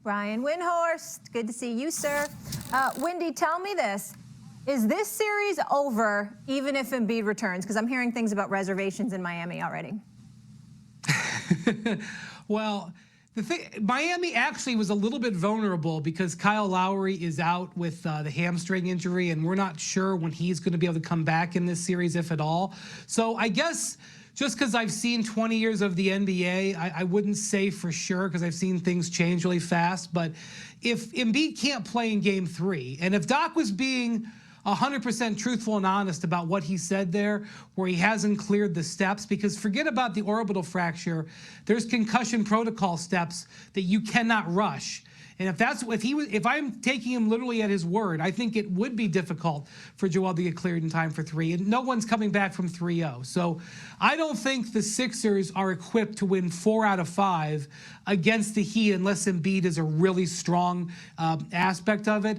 Brian Windhorst, good to see you, sir. Wendy, tell me this. Is this series over even if Embiid returns? Because I'm hearing things about reservations in Miami already. Well, Miami actually was a little bit vulnerable because Kyle Lowry is out with the hamstring injury, and we're not sure when he's going to be able to come back in this series, if at all. So I guess just because I've seen 20 years of the NBA, I wouldn't say for sure because I've seen things change really fast. But if Embiid can't play in Game 3, and if Doc was being 100% truthful and honest about what he said there, where he hasn't cleared the steps, because forget about the orbital fracture, there's concussion protocol steps that you cannot rush. And if I'm taking him literally at his word, I think it would be difficult for Joel to get cleared in time for 3, and no one's coming back from 3-0. So I don't think the Sixers are equipped to win 4 out of 5 against the Heat unless Embiid is a really strong aspect of it,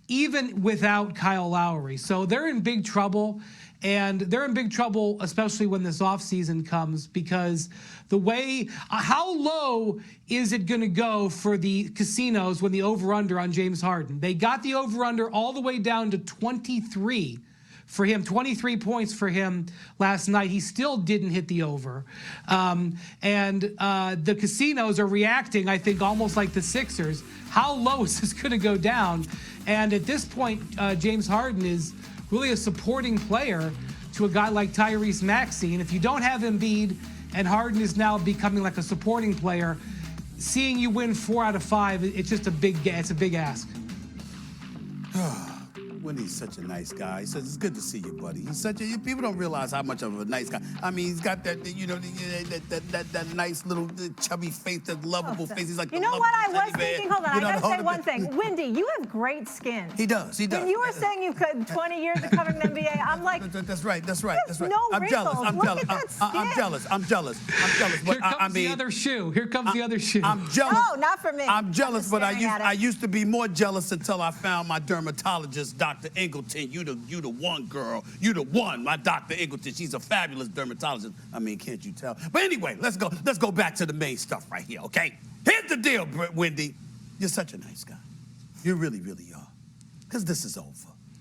even without Kyle Lowry. So they're in big trouble, and they're in big trouble especially when this offseason comes, because the way, how low is it going to go for the casinos when the over-under on James Harden? They got the over-under all the way down to 23 for him, 23 points for him last night. He still didn't hit the over. The casinos are reacting, I think, almost like the Sixers. How low is this going to go down? And at this point, James Harden is really a supporting player to a guy like Tyrese Maxey. And if you don't have Embiid and Harden is now becoming like a supporting player, seeing you win 4 out of 5, it's just a big ask. Wendy's such a nice guy. He says, it's good to see you, buddy. He's such a, people don't realize how much of a nice guy. I mean, he's got that, you know, that nice little chubby face, that lovable face. He's like, you know what I was thinking? Hold on, I gotta say one thing. Wendy, you have great skin. He does. When you were saying you've got 20 years of covering the NBA, I'm like, that's right. No I'm jealous. Look at that skin. I'm jealous. Here comes the other shoe. Here comes the other shoe. I'm jealous. Oh, not for me. I'm jealous, but I used to be more jealous until I found my dermatologist, Dr. Ingleton. You the one, girl. You the one. My Dr. Ingleton. She's a fabulous dermatologist. I mean, can't you tell? But anyway, let's go back to the main stuff right here, okay? Here's the deal, Wendy. You're such a nice guy. You really, really are. Because this is over.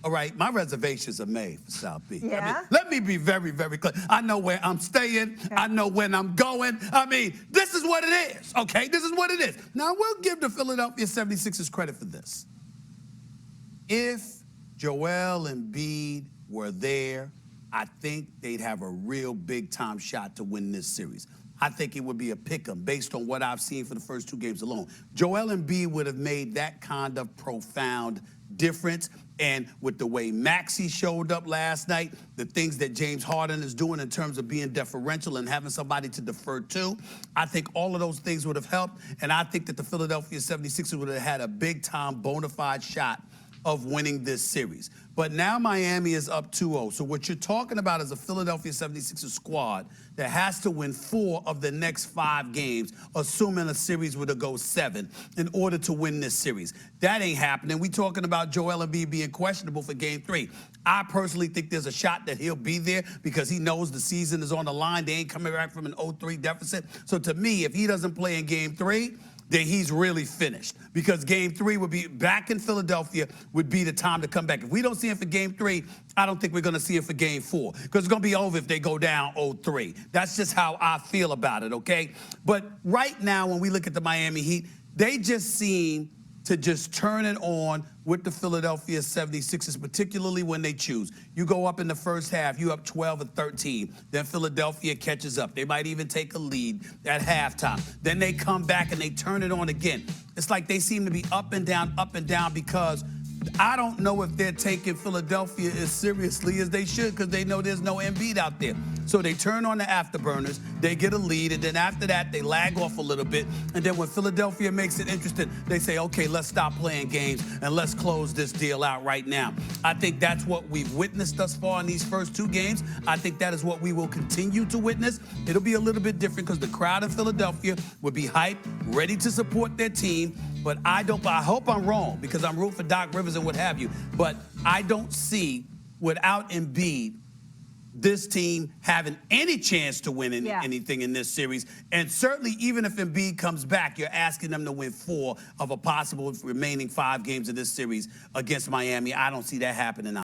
All right, my reservations are made for South Beach. Yeah? I mean, let me be very, very clear. I know where I'm staying. I know when I'm going. I mean, this is what it is, okay? This is what it is. Now, we'll give the Philadelphia 76ers credit for this. If Joel Embiid were there, I think they'd have a real big-time shot to win this series. I think it would be a pick-em based on what I've seen for the first 2 games alone. Joel Embiid would have made that kind of profound difference. And with the way Maxey showed up last night, the things that James Harden is doing in terms of being deferential and having somebody to defer to, I think all of those things would have helped. And I think that the Philadelphia 76ers would have had a big-time bona fide shot of winning this series. But now Miami is up 2-0. So what you're talking about is a Philadelphia 76ers squad that has to win 4 of the next 5 games, assuming a series were to go 7, in order to win this series. That ain't happening. We talking about Joel Embiid being questionable for Game 3. I personally think there's a shot that he'll be there because he knows the season is on the line. They ain't coming back from an 0-3 deficit. So to me, if he doesn't play in Game 3, then he's really finished, because Game 3 would be back in Philadelphia, would be the time to come back. If we don't see him for Game 3, I don't think we're going to see him for Game 4, because it's going to be over if they go down 0-3. That's just how I feel about it, okay? But right now, when we look at the Miami Heat, they just seem to just turn it on with the Philadelphia 76ers, particularly when they choose. You go up in the first half, you up 12-13. Then Philadelphia catches up. They might even take a lead at halftime. Then they come back and they turn it on again. It's like they seem to be up and down, because I don't know if they're taking Philadelphia as seriously as they should, because they know there's no Embiid out there. So they turn on the afterburners, they get a lead, and then after that, they lag off a little bit. And then when Philadelphia makes it interesting, they say, okay, let's stop playing games and let's close this deal out right now. I think that's what we've witnessed thus far in these first 2 games. I think that is what we will continue to witness. It'll be a little bit different because the crowd in Philadelphia will be hyped, ready to support their team. But I hope I'm wrong, because I'm rooting for Doc Rivers and what have you. But I don't see, without Embiid, this team having any chance to win anything in this series. And certainly, even if Embiid comes back, you're asking them to win 4 of a possible remaining 5 games of this series against Miami. I don't see that happening.